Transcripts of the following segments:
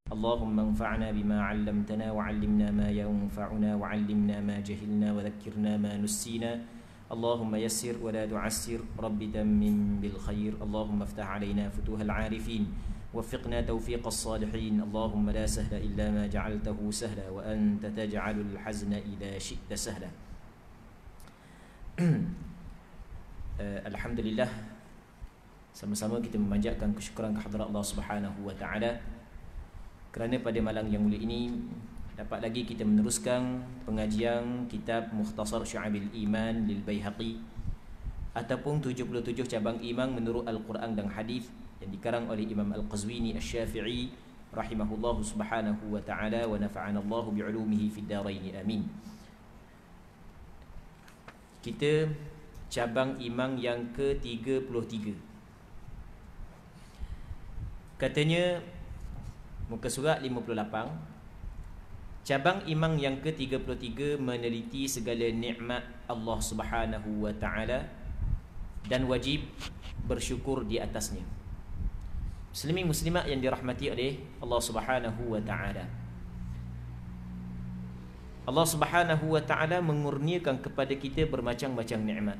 اللهم انفعنا بما علمتنا وعلمنا ما ينفعنا وعلمنا ما جهلنا وذكرنا ما نسينا اللهم يسر ولا تعسر رب تمم بالخير اللهم افتح علينا فتوح العارفين وفقنا توفيق الصالحين اللهم لا سهل إلا ما جعلته سهلا وأنت تجعل الحزن إذا شئت سهلا. Alhamdulillah, sama-sama kita memanjatkan kesyukuran kehadrat Allah Subhanahu wa taala kerana pada malam yang mulia ini dapat lagi kita meneruskan pengajian kitab Mukhtasar Syu'abil Iman lil Baihaqi ataupun 77 cabang iman menurut Al-Quran dan Hadis yang dikarang oleh Imam Al-Qazwini Asy-Syafi'i rahimahullahu subhanahu wa ta'ala wa nafa'ana Allahu bi'ulumihi fid dharain amin. Kita cabang iman yang ke-33. Katanya muka surat 58, cabang iman yang ke-33 meneliti segala nikmat Allah Subhanahu wa taala dan wajib bersyukur di atasnya. Muslimin muslimat yang dirahmati oleh Allah Subhanahu wa taala. Allah Subhanahu wa taala mengurniakan kepada kita bermacam-macam nikmat.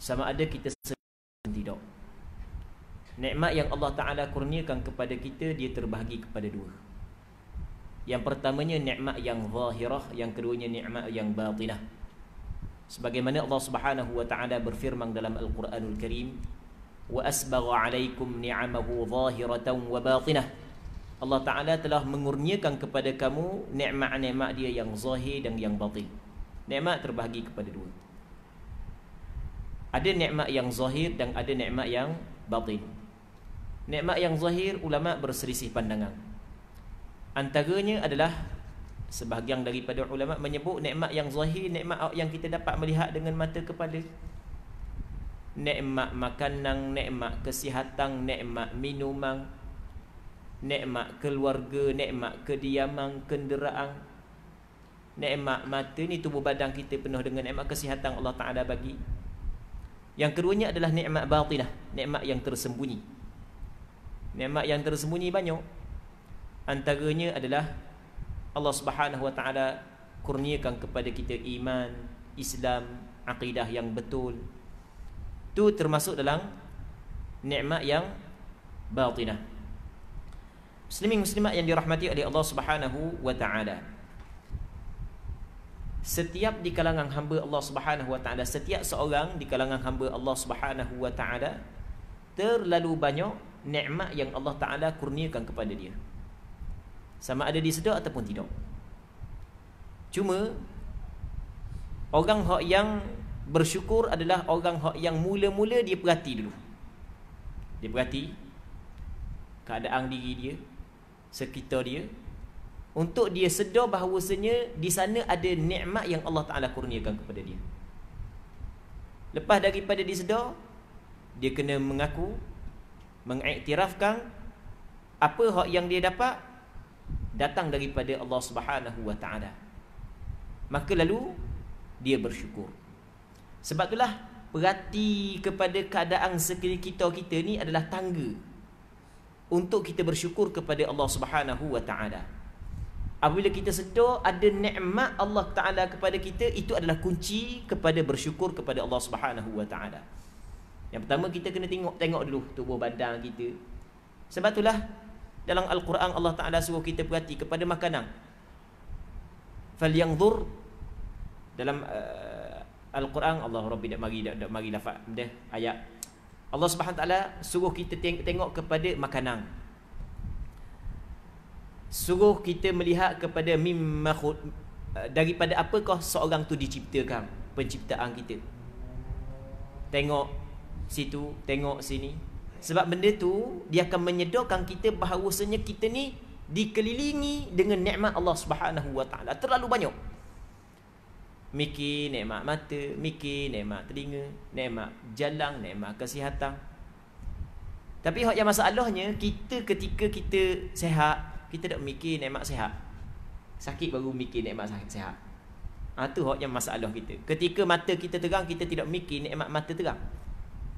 Sama ada kita sedar atau tidak. Nikmat yang Allah Ta'ala kurniakan kepada kita, dia terbahagi kepada dua. Yang pertamanya nikmat yang zahirah, yang keduanya nikmat yang batinah. Sebagaimana Allah Subhanahu wa taala berfirman dalam Al-Quranul Karim, wa asbagha 'alaikum ni'amahu zahiratan wa batinah. Allah Ta'ala telah mengurniakan kepada kamu nikmat-nikmat dia yang zahir dan yang batin. Nikmat terbahagi kepada dua. Ada nikmat yang zahir dan ada nikmat yang batin. Nikmat yang zahir, ulama berselisih pandangan. Antaranya adalah sebahagian daripada ulama menyebut nikmat yang zahir, nikmat yang kita dapat melihat dengan mata kepala. Nikmat makanan, nikmat kesihatan, nikmat minuman, nikmat keluarga, nikmat kediaman, kenderaan. Nikmat mata ni, tubuh badan kita penuh dengan nikmat kesihatan Allah Ta'ala bagi. Yang keduanya adalah nikmat batinah, nikmat yang tersembunyi. Nikmat yang tersembunyi banyak. Antaranya adalah Allah Subhanahu wa taala kurniakan kepada kita iman, Islam, akidah yang betul. Itu termasuk dalam nikmat yang batinah. Muslimin muslimat yang dirahmati oleh Allah Subhanahu wa taala. Setiap di kalangan hamba Allah Subhanahu wa taala, setiap seorang di kalangan hamba Allah Subhanahu wa taala, terlalu banyak nikmat yang Allah Ta'ala kurniakan kepada dia. Sama ada disedar ataupun tidak. Cuma orang yang bersyukur adalah orang yang mula-mula dia perhati dulu. Dia perhati keadaan diri dia, sekitar dia, untuk dia sedar bahawasanya di sana ada nikmat yang Allah Ta'ala kurniakan kepada dia. Lepas daripada disedar, dia kena mengaku, mengiktirafkan apa hak yang dia dapat datang daripada Allah Subhanahu wa taala. Maka lalu dia bersyukur. Sebab itulah perhati kepada keadaan sekitar kita ni adalah tangga untuk kita bersyukur kepada Allah Subhanahu wa taala. Apabila kita sedar ada nikmat Allah Taala kepada kita, itu adalah kunci kepada bersyukur kepada Allah Subhanahu wa taala. Yang pertama, kita kena tengok dulu tubuh badan kita. Sebab itulah dalam Al-Quran Allah Ta'ala suruh kita perhati kepada makanan. Falyanzur, dalam Al-Quran Allah Rabbi dak mari lafaz dah ayat. Allah Subhanahu Ta'ala suruh kita tengok kepada makanan. Suruh kita melihat kepada daripada apakah seorang tu diciptakan, penciptaan kita. Tengok situ, tengok sini. Sebab benda tu dia akan menyedarkan kita bahawasanya kita ni dikelilingi dengan nikmat Allah Subhanahu wa taala terlalu banyak. Mikir nikmat mata, mikir nikmat telinga, nikmat jalan, nikmat kesihatan. Tapi hak yang masalahnya, kita ketika kita sihat, kita tak mikir nikmat sihat. Sakit baru mikir nikmat sihat. Itu hak yang masalah kita. Ketika mata kita terang, kita tidak mikir nikmat mata terang.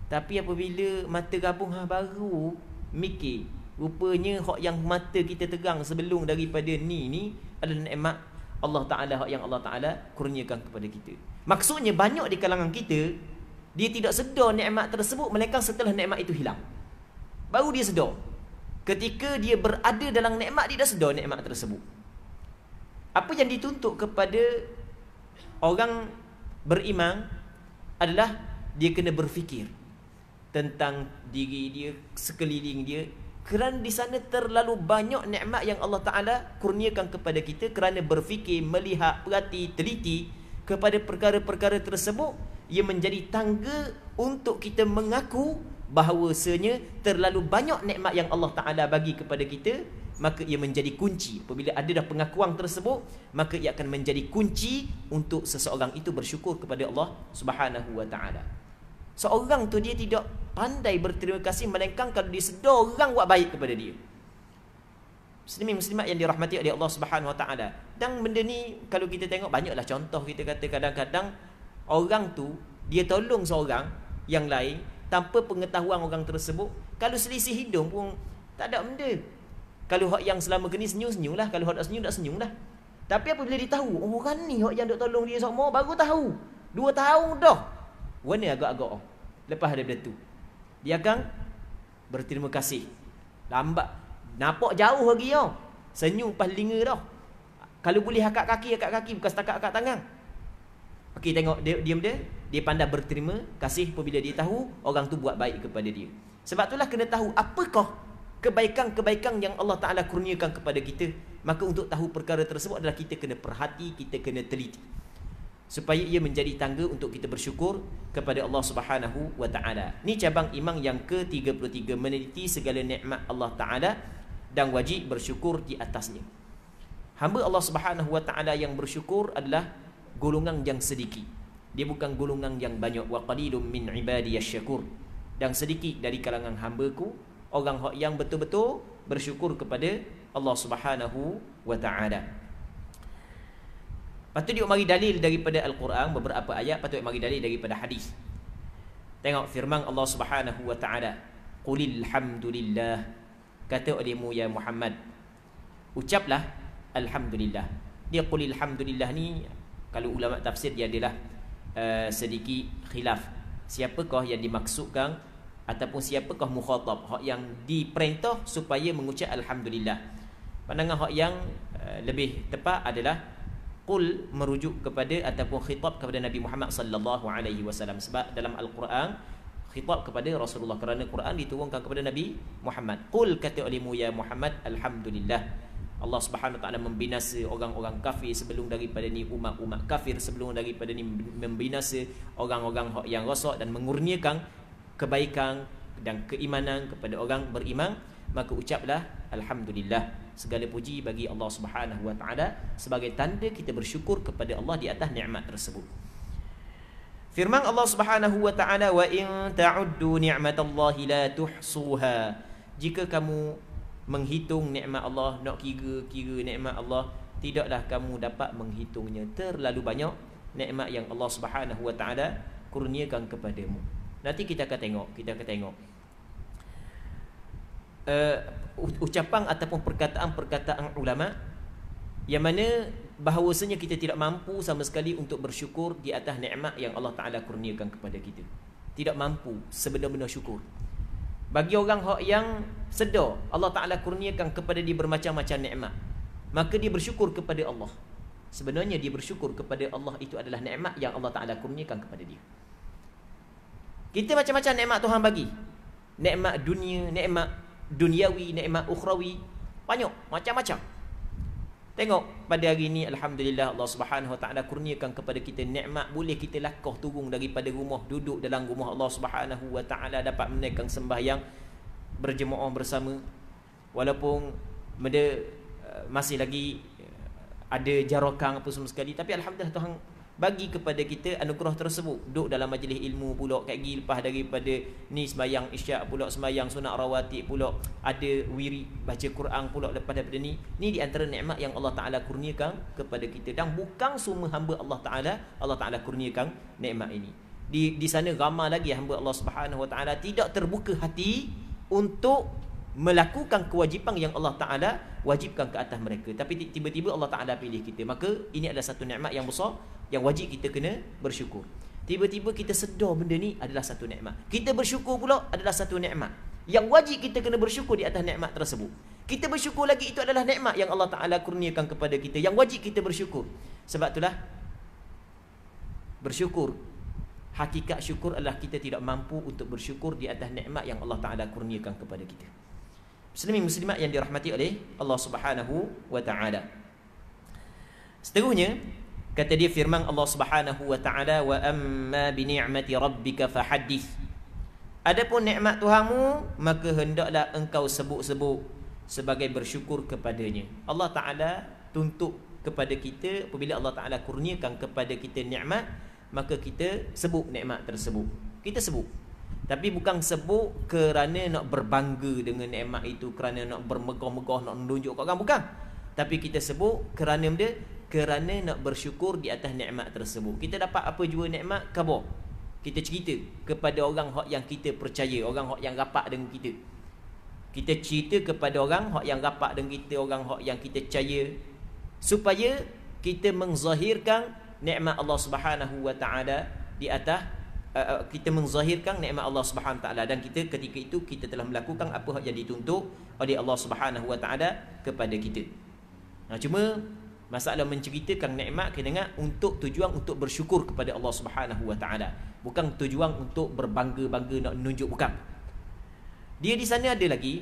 Tapi apabila mata gabung baru mikir Rupanya hak yang mata kita terang sebelum daripada ni adalah nikmat Allah Ta'ala, hak yang Allah Ta'ala kurniakan kepada kita. Maksudnya banyak di kalangan kita, dia tidak sedar nikmat tersebut, melainkan setelah nikmat itu hilang baru dia sedar. Ketika dia berada dalam nikmat, dia dah sedar nikmat tersebut. Apa yang dituntut kepada orang beriman adalah dia kena berfikir tentang diri dia, sekeliling dia, kerana di sana terlalu banyak nikmat yang Allah Ta'ala kurniakan kepada kita. Kerana berfikir, melihat, perhati, teliti kepada perkara-perkara tersebut, ia menjadi tangga untuk kita mengaku bahawasanya terlalu banyak nikmat yang Allah Ta'ala bagi kepada kita. Maka ia menjadi kunci. Apabila ada dah pengakuan tersebut, maka ia akan menjadi kunci untuk seseorang itu bersyukur kepada Allah Subhanahu wa Ta'ala. Seorang tu dia tidak pandai berterima kasih, melainkan kalau dia sedar orang buat baik kepada dia. Muslimin muslimat yang dirahmati oleh Allah Subhanahu wa Ta'ala. Dan benda ni kalau kita tengok banyaklah contoh. Kita kata kadang-kadang orang tu dia tolong seorang yang lain tanpa pengetahuan orang tersebut. Kalau selisih hidung pun tak ada benda. Kalau hak yang selama ni senyum-senyum lah. Kalau hak tak senyum, tak senyum lah. Tapi apabila dia tahu, oh orang ni hak yang duk tolong dia semua, baru tahu 2 tahun dah, warna agak-agak. Lepas daripada tu, dia akan berterima kasih. Lambat, nampak jauh lagi tau, senyum pas telinga dah. Kalau boleh akak kaki, bukan setakat akak tangan. Okey, tengok diam dia pandai berterima kasih apabila dia tahu orang tu buat baik kepada dia. Sebab itulah kena tahu apakah kebaikan-kebaikan yang Allah Ta'ala kurniakan kepada kita. Maka untuk tahu perkara tersebut adalah kita kena perhati, kita kena teliti, supaya ia menjadi tangga untuk kita bersyukur kepada Allah Subhanahu wa Ta'ala. Ni cabang iman yang ke-33, meneliti segala nikmat Allah Ta'ala dan wajib bersyukur di atasnya. Hamba Allah Subhanahu wa Ta'ala yang bersyukur adalah golongan yang sedikit. Dia bukan golongan yang banyak. Wa qalilum min ibadiyasy syakur. Dan sedikit dari kalangan hamba-Ku orang yang betul-betul bersyukur kepada Allah Subhanahu wa Ta'ala. Patut dia mari dalil daripada Al-Quran, beberapa ayat patut mari dalil daripada hadis. Tengok firman Allah Subhanahu wa Ta'ala, qulil hamdulillah, kata olehmu ya Muhammad, ucaplah alhamdulillah. Dia qulil hamdulillah ni, kalau ulama tafsir dia adalah sedikit khilaf. Siapakah yang dimaksudkan ataupun siapakah mukhatab, hak yang diperintah supaya mengucap alhamdulillah. Pandangan hak yang lebih tepat adalah qul merujuk kepada ataupun khitab kepada Nabi Muhammad sallallahu alaihi wasallam. Sebab dalam Al-Quran khitab kepada Rasulullah, kerana Quran diturunkan kepada Nabi Muhammad. Qul, kata olehmu ya Muhammad, alhamdulillah. Allah Subhanahu wa Ta'ala membinasa orang-orang kafir sebelum daripada ni, umat-umat kafir sebelum daripada ni, membinasa orang-orang yang rosak dan mengurniakan kebaikan dan keimanan kepada orang beriman. Maka ucaplah alhamdulillah. Segala puji bagi Allah Subhanahu wa Ta'ala sebagai tanda kita bersyukur kepada Allah di atas nikmat tersebut. Firman Allah Subhanahu wa Ta'ala, wa in ta'uddu ni'matallahi la tuhsuha. Jika kamu menghitung nikmat Allah, nak kira nikmat Allah, tidaklah kamu dapat menghitungnya. Terlalu banyak nikmat yang Allah Subhanahu wa Ta'ala kurniakan kepadamu. Nanti kita akan tengok ucapan ataupun perkataan ulama yang mana bahawasanya kita tidak mampu sama sekali untuk bersyukur di atas nikmat yang Allah Ta'ala kurniakan kepada kita. Tidak mampu sebenar-benar syukur. Bagi orang yang sedar Allah Ta'ala kurniakan kepada dia bermacam-macam nikmat, maka dia bersyukur kepada Allah. Sebenarnya dia bersyukur kepada Allah itu adalah nikmat yang Allah Ta'ala kurniakan kepada dia. Kita macam-macam nikmat Tuhan bagi. Nikmat dunia, nikmat duniawi, nikmat ukhrawi, banyak macam-macam. Tengok pada hari ini, alhamdulillah, Allah Subhanahu wa Ta'ala kurniakan kepada kita nikmat boleh kita lakah turun daripada rumah, duduk dalam rumah Allah Subhanahu wa Ta'ala, dapat menunaikan sembahyang berjemaah bersama, walaupun masih lagi ada jarakan apa semua sekali, tapi alhamdulillah Tuhan bagi kepada kita anugerah tersebut. Duduk dalam majlis ilmu pula, kat gigi lepas daripada ni sembahyang isyak pula, sembahyang sunat rawatib pula, ada wirid baca Quran pula lepas daripada ni. Ni di antara nikmat yang Allah Ta'ala kurniakan kepada kita, dan bukan semua hamba Allah Ta'ala kurniakan nikmat ini. Di sana ramai lagi hamba Allah Subhanahu wa Ta'ala tidak terbuka hati untuk melakukan kewajipan yang Allah Ta'ala wajibkan ke atas mereka. Tapi tiba-tiba Allah Ta'ala pilih kita. Maka ini adalah satu nikmat yang besar yang wajib kita kena bersyukur. Tiba-tiba kita sedar benda ni adalah satu nikmat. Kita bersyukur pula adalah satu nikmat yang wajib kita kena bersyukur di atas nikmat tersebut. Kita bersyukur lagi, itu adalah nikmat yang Allah Ta'ala kurniakan kepada kita, yang wajib kita bersyukur. Sebab itulah bersyukur, hakikat syukur adalah kita tidak mampu untuk bersyukur di atas nikmat yang Allah Ta'ala kurniakan kepada kita. Muslimin muslimat yang dirahmati oleh Allah Subhanahu wa Ta'ala. Seterusnya, kata dia firman Allah Subhanahu wa Ta'ala, wa amma bi ni'mati rabbika fahaddith. Adapun nikmat Tuhanmu, maka hendaklah engkau sebut-sebut sebagai bersyukur kepadanya. Allah Ta'ala tuntut kepada kita, apabila Allah Ta'ala kurniakan kepada kita nikmat, maka kita sebut nikmat tersebut. Kita sebut, tapi bukan sebut kerana nak berbangga dengan nikmat itu, kerana nak bermegah-megah, nak menunjuk kat orang, bukan. Tapi kita sebut kerana benda, kerana nak bersyukur di atas nikmat tersebut. Kita dapat apa jua nikmat, khabar, kita cerita kepada orang yang kita percaya, orang yang rapat dengan kita. Kita cerita kepada orang yang rapat dengan kita, orang yang kita percaya, supaya kita menzahirkan nikmat Allah Subhanahu wa Ta'ala di atas, kita menzahirkan nikmat Allah Subhanahu wa Ta'ala, dan kita ketika itu kita telah melakukan apa yang dituntut oleh Allah Subhanahu wa Ta'ala kepada kita. Cuma masalah menceritakan nikmat kena untuk tujuan untuk bersyukur kepada Allah Subhanahu wa Ta'ala, bukan tujuan untuk berbangga-bangga, nak menunjuk, bukan. Dia di sana ada lagi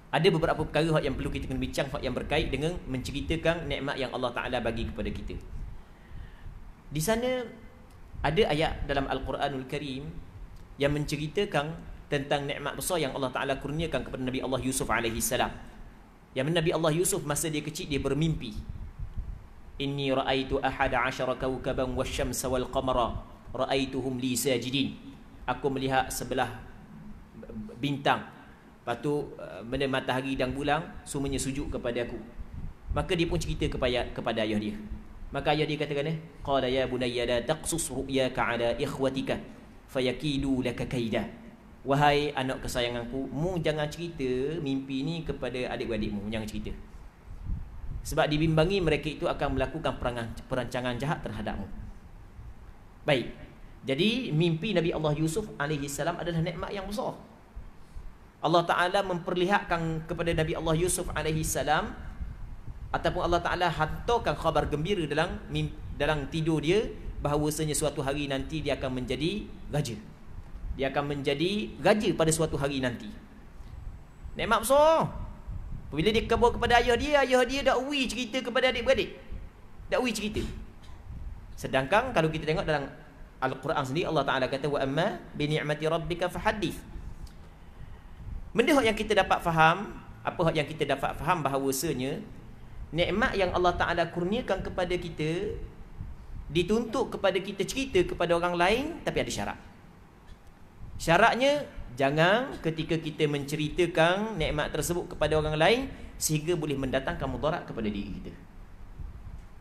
ada beberapa perkara yang perlu kita kena bincang, yang berkait dengan menceritakan nikmat yang Allah Ta'ala bagi kepada kita. Di sana ada ayat dalam Al-Quranul Karim yang menceritakan tentang nikmat besar yang Allah Ta'ala kurniakan kepada Nabi Allah Yusuf alaihi salam. Yang Nabi Allah Yusuf masa dia kecil, dia bermimpi, inni ra'aitu ahada asyara kawkaban wasyamsa wal qamara ra'aituhum li sajidin. Aku melihat 11 bintang, lepas tu matahari dan bulan semuanya sujud kepada aku. Maka dia pun cerita kepada ayah dia. Maka ayah dia katakan, qala ya bunayya la taqsus ru'yaka ala ikhwatika fayakidu laka kaida. Wahai anak kesayanganku, mu jangan cerita mimpi ni kepada adik-adikmu, jangan cerita. Sebab dibimbangi mereka itu akan melakukan perancangan jahat terhadapmu. Baik. Jadi mimpi Nabi Allah Yusuf alaihi salam adalah nikmat yang besar. Allah Ta'ala memperlihatkan kepada Nabi Allah Yusuf alaihi salam, ataupun Allah Ta'ala hantarkan khabar gembira dalam tidur dia, bahawasanya suatu hari nanti dia akan menjadi raja. Dia akan menjadi raja pada suatu hari nanti. Nikmat besar. Bila dia khabar kepada ayah dia dakwi cerita kepada adik-beradik. Dakwi cerita. Sedangkan kalau kita tengok dalam Al-Quran sendiri, Allah Ta'ala kata, wa amma bi ni'mati rabbika fahaddith. Benda yang kita dapat faham, apa yang kita dapat faham, bahawasanya nikmat yang Allah Ta'ala kurniakan kepada kita dituntut kepada kita cerita kepada orang lain, tapi ada syarat. Syaratnya, jangan ketika kita menceritakan nikmat tersebut kepada orang lain sehingga boleh mendatangkan mudarat kepada diri kita.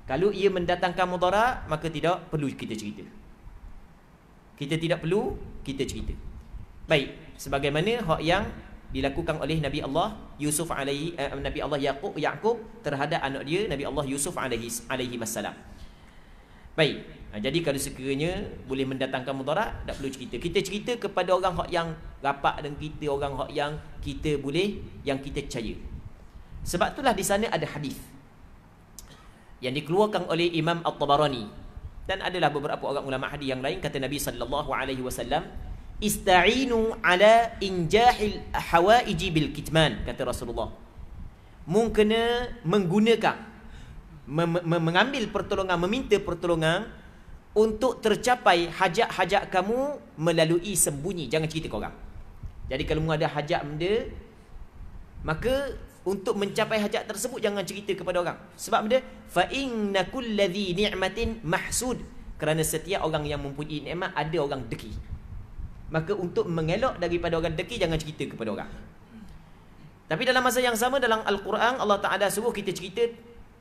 Kalau ia mendatangkan mudarat, maka tidak perlu kita cerita. Kita tidak perlu kita cerita. Baik, sebagaimana hak yang dilakukan oleh Nabi Allah Yusuf Nabi Allah Yaqub terhadap anak dia Nabi Allah Yusuf alaihi wassalam. Baik, jadi kalau sekiranya boleh mendatangkan mudarat, tak perlu cerita. Kita cerita kepada orang hak yang rapat dengan kita, orang hak yang kita boleh, yang kita percaya. Sebab itulah di sana ada hadis yang dikeluarkan oleh Imam At-Tabarani, dan adalah beberapa orang ulama hadis yang lain. Kata Nabi sallallahu alaihi wasallam, ista'inu ala injahil hawaiji bil kitman. Kata Rasulullah, mu kena menggunakan, mengambil pertolongan, meminta pertolongan untuk tercapai hajat-hajat kamu melalui sembunyi. Jangan cerita ke orang. Jadi kalau mu ada hajat benda, maka untuk mencapai hajat tersebut jangan cerita kepada orang. Sebab benda, fa inna kulladhi ni'matin mahsud. Kerana setiap orang yang mempunyai nikmat ada orang deki. Maka untuk mengelak daripada orang deki, jangan cerita kepada orang. Tapi dalam masa yang sama, dalam Al-Quran, Allah Ta'ala suruh kita cerita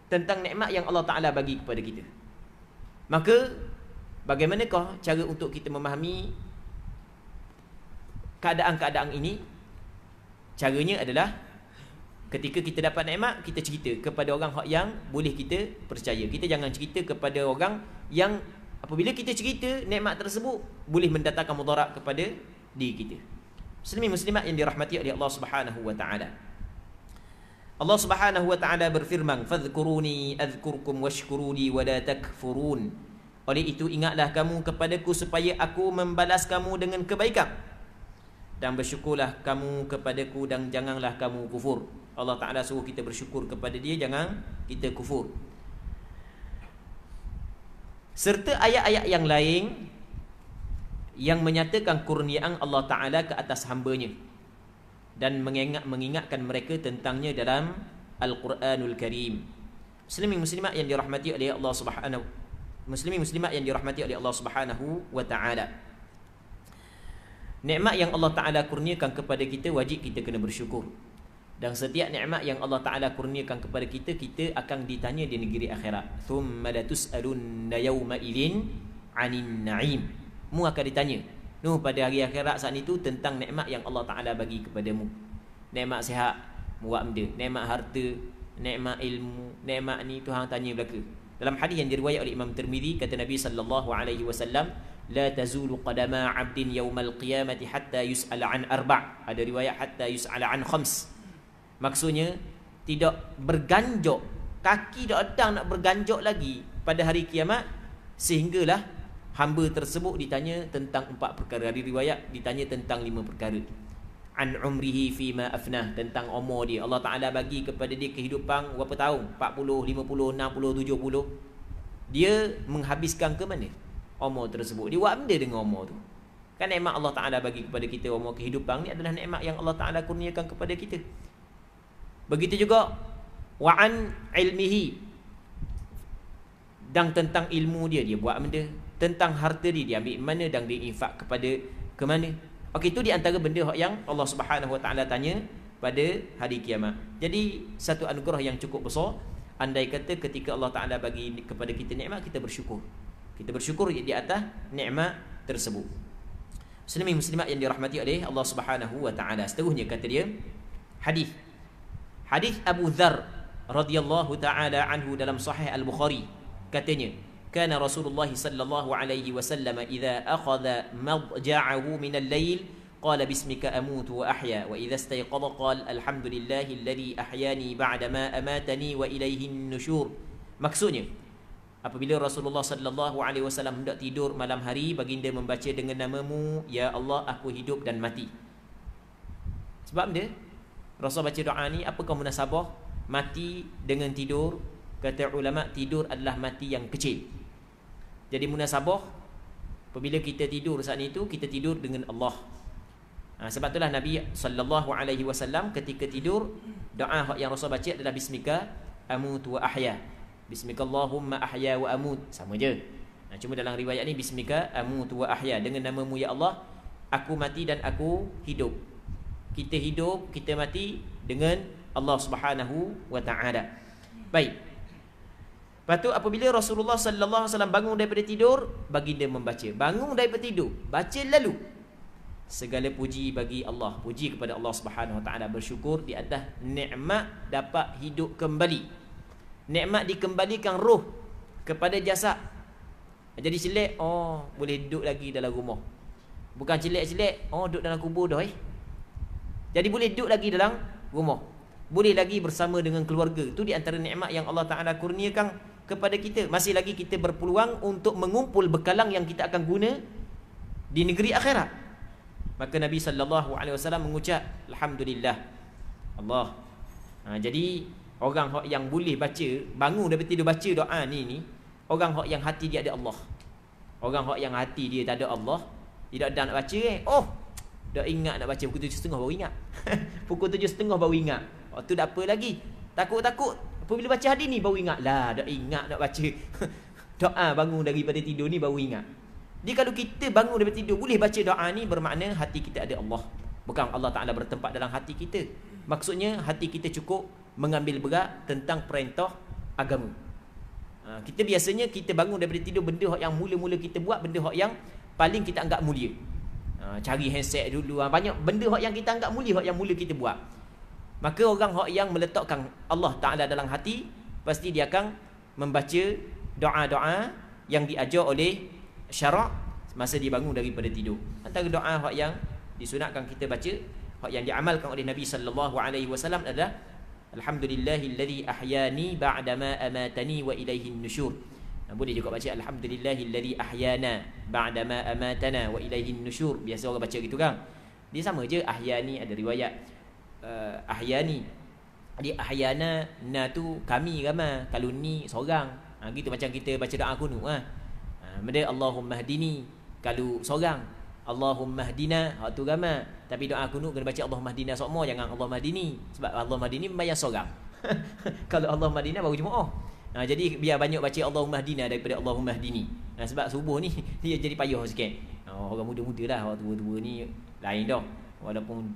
tentang nikmat yang Allah Ta'ala bagi kepada kita. Maka bagaimanakah cara untuk kita memahami keadaan-keadaan ini? Caranya adalah ketika kita dapat nikmat, kita cerita kepada orang yang boleh kita percaya. Kita jangan cerita kepada orang yang apabila kita cerita nikmat tersebut boleh mendatangkan mudarat kepada diri kita. Muslimin muslimat yang dirahmati oleh Allah Subhanahu wa taala. Allah Subhanahu wa taala berfirman, "Fadhkuruni adhkurkum washkuruni wa la takfurun." Oleh itu ingatlah kamu kepadaku supaya aku membalas kamu dengan kebaikan, dan bersyukurlah kamu kepadaku dan janganlah kamu kufur. Allah Ta'ala suruh kita bersyukur kepada dia, jangan kita kufur. Serta ayat-ayat yang lain yang menyatakan kurniaan Allah Ta'ala ke atas hambanya dan mengingatkan mereka tentangnya dalam Al-Quranul Karim. Muslimin muslimat yang dirahmati oleh Allah Subhanahu wa taala. Nikmat yang Allah Taala kurniakan kepada kita wajib kita kena bersyukur. Dan setiap nikmat yang Allah Taala kurniakan kepada kita, kita akan ditanya di negeri akhirat. Thumma latus'alunna yawma idzin 'anin na'im. Mu akan ditanya pada hari akhirat saat itu tentang nikmat yang Allah Taala bagi kepadamu. Nikmat sihat, buat benda, nikmat harta, nikmat ilmu, nikmat ni Tuhan tanya belaka. Dalam hadis yang diriwayat oleh Imam Tirmizi, kata Nabi sallallahu alaihi wasallam, la tazulu qadama 'abdin yaumal qiyamati hatta yus'ala an arba'. Ada riwayat hatta yus'ala an khams. Maksudnya tidak berganjok, kaki tak ada nak berganjok lagi pada hari kiamat sehinggalah hamba tersebut ditanya tentang 4 perkara. Ada riwayat ditanya tentang 5 perkara. An umrihi fima afnah, tentang umur dia. Allah Taala bagi kepada dia kehidupan berapa tahun? 40, 50, 60, 70. Dia menghabiskan ke mana umur tersebut? Dia buat benda dengan umur tu. Kan nikmat Allah Taala bagi kepada kita umur kehidupan ni adalah nikmat yang Allah Taala kurniakan kepada kita. Begitu juga wa an ilmihi, dan tentang ilmu dia, dia buat benda. Tentang harta dia ambil mana dan dia infak kepada ke mana. Okey, itu di antara benda yang Allah Subhanahu Wa Taala tanya pada hari kiamat. Jadi satu anugerah yang cukup besar. Andai kata ketika Allah Taala bagi kepada kita nikmat, kita bersyukur. Kita bersyukur di atas nikmat tersebut. Muslimin muslimat yang dirahmati oleh Allah Subhanahu Wa Taala. Seterusnya kata dia hadis Abu Dzar radhiyallahu taala anhu dalam Sahih Al-Bukhari, katanya, kana Rasulullah sallallahu alaihi wasallam idza akhadha madja'ahu min al-lail qala bismika amutu wa ahya wa idza istayqadha qala alhamdulillahi alladhi ahyani ba'da ma amatani wa ilayhi an-nusyur. Maksudnya, apabila Rasulullah sallallahu alaihi wasallam hendak tidur malam hari, baginda membaca dengan namamu, ya Allah, aku hidup dan mati. Sebab dia Rasul baca doa ni, apakah munasabah mati dengan tidur? Kata ulama, tidur adalah mati yang kecil. Jadi munasabah apabila kita tidur saat itu, kita tidur dengan Allah. Sebab itulah Nabi sallallahu alaihi wasallam ketika tidur, doa yang Rasul baca adalah bismika amutu wa ahya. Bismika Allahumma ahya wa amut. Sama je. Cuma dalam riwayat ni bismika amutu wa ahya, dengan namamu ya Allah, aku mati dan aku hidup. Kita hidup, kita mati dengan Allah Subhanahu wa taala. Baik. Lepas tu apabila Rasulullah sallallahu alaihi wasallam bangun daripada tidur, baginda membaca. Bangun daripada tidur, baca lalu. Segala puji bagi Allah. Puji kepada Allah Subhanahu wa taala, bersyukur di atas nikmat dapat hidup kembali. Nikmat dikembalikan roh kepada jasad. Jadi celek, boleh duduk lagi dalam rumah. Bukan celek-celek, duduk dalam kubur dah. Jadi boleh duduk lagi dalam rumah, boleh lagi bersama dengan keluarga. Itu di antara nikmat yang Allah Ta'ala kurniakan kepada kita. Masih lagi kita berpeluang untuk mengumpul bekalan yang kita akan guna di negeri akhirat. Maka Nabi SAW mengucap alhamdulillah Allah. Jadi orang yang boleh baca, bangun daripada tidur baca doa ni orang yang hati dia ada Allah. Orang yang hati dia tak ada Allah, tidak ada nak baca dah ingat nak baca pukul 7.30 baru ingat. Pukul 7.30 baru ingat. Waktu tak apa lagi. Takut-takut apabila baca hadis ni baru ingat. Dah ingat nak baca. Doa bangun daripada tidur ni baru ingat. Jadi kalau kita bangun daripada tidur boleh baca doa ni, bermakna hati kita ada Allah. Bukan Allah Ta'ala bertempat dalam hati kita. Maksudnya hati kita cukup mengambil berat tentang perintah agama. Kita biasanya kita bangun daripada tidur, benda yang mula-mula kita buat, benda yang paling kita anggap mulia. Cari handset dulu. Banyak benda hak yang kita anggap mulia, hak yang mula kita buat. Maka orang hak yang meletakkan Allah Ta'ala dalam hati, pasti dia akan membaca doa-doa yang diajar oleh syarak masa dia bangun daripada tidur. Antara doa hak yang disunatkan kita baca, hak yang diamalkan oleh Nabi sallallahu alaihi wasallam adalah alhamdulillahilladzi ahyani ba'dama amatani wa ilaihin nusyur. Boleh juga baca alhamdulillahilladzi ahyana ba'dama amatana wa ilaihin nusyur. Biasa orang baca gitu kan. Dia sama je, ahyani ada riwayat ahyani. Jadi ahyana na tu kami ramai, kalau ni seorang. Gitu macam kita baca doa kunut benda Allahumma hdini kalau seorang, Allahumma hdina hak tu ramai. Tapi doa kunut kena baca Allahumma hdina semua, jangan Allahumma hdini. Sebab Allahumma hdini membayar seorang. Kalau Allahumma hdina baru jemaah. Jadi biar banyak baca Allahumma hdina daripada Allahumma hdini. Sebab subuh ni dia jadi payah sikit. Orang muda-muda lah, orang tua-tua ni lain dah. Walaupun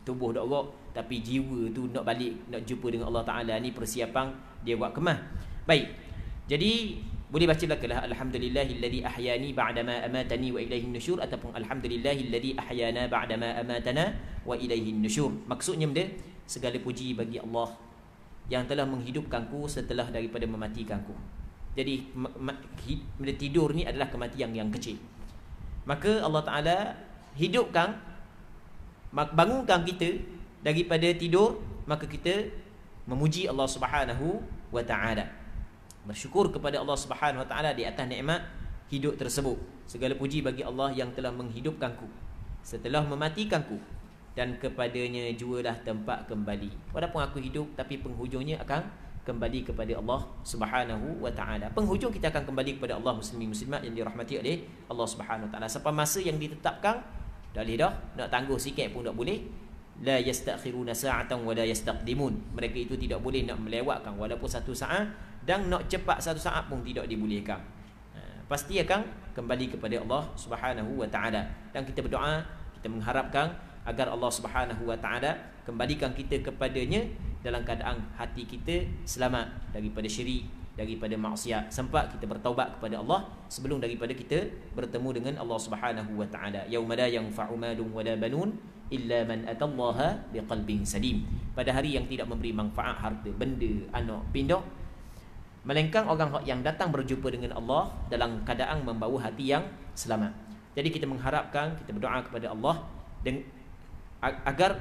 tubuh dah rock, tapi jiwa tu nak balik, nak jumpa dengan Allah Ta'ala ni persiapan dia buat kemah. Baik. Jadi boleh baca lah alhamdulillahilladzi ahyani ba'dama amatani wa ilaihin nusyur, ataupun alhamdulillahilladzi ahyana ba'dama amatana wa ilaihin nusyur. Maksudnya benda, segala puji bagi Allah yang telah menghidupkanku setelah daripada mematikanku. Jadi benda tidur ni adalah kematian yang kecil. Maka Allah Ta'ala hidupkan, bangunkan kita daripada tidur, maka kita memuji Allah Subhanahu wa Ta'ala, bersyukur kepada Allah Subhanahu wa Ta'ala di atas nikmat hidup tersebut. Segala puji bagi Allah yang telah menghidupkanku setelah mematikanku, dan kepadanya jualah tempat kembali. Walaupun aku hidup, tapi penghujungnya akan kembali kepada Allah Subhanahu wa Ta'ala. Penghujung kita akan kembali kepada Allah. Muslimin muslimat yang dirahmati oleh Allah Subhanahu wa Ta'ala. Sampai masa yang ditetapkan, dah boleh dah, nak tangguh sikit pun tak boleh. La yastakhiruna sa'atan wa la yastaqdimun. Mereka itu tidak boleh nak melewatkan walaupun satu saat, dan nak cepat satu saat pun tidak dibolehkan. Pasti akan kembali kepada Allah Subhanahu wa Ta'ala. Dan kita berdoa, kita mengharapkan agar Allah Subhanahu wa Ta'ala kembalikan kita kepadanya dalam keadaan hati kita selamat daripada syirik, daripada maksiat, sempat kita bertaubat kepada Allah sebelum daripada kita bertemu dengan Allah Subhanahu wa Ta'ala. Yauma la yanfa'u malun wala banun illa man atallaha biqalbin salim. Pada hari yang tidak memberi manfaat harta, benda, anak, pindah, melainkan orang yang datang berjumpa dengan Allah dalam keadaan membawa hati yang selamat. Jadi kita mengharapkan, kita berdoa kepada Allah agar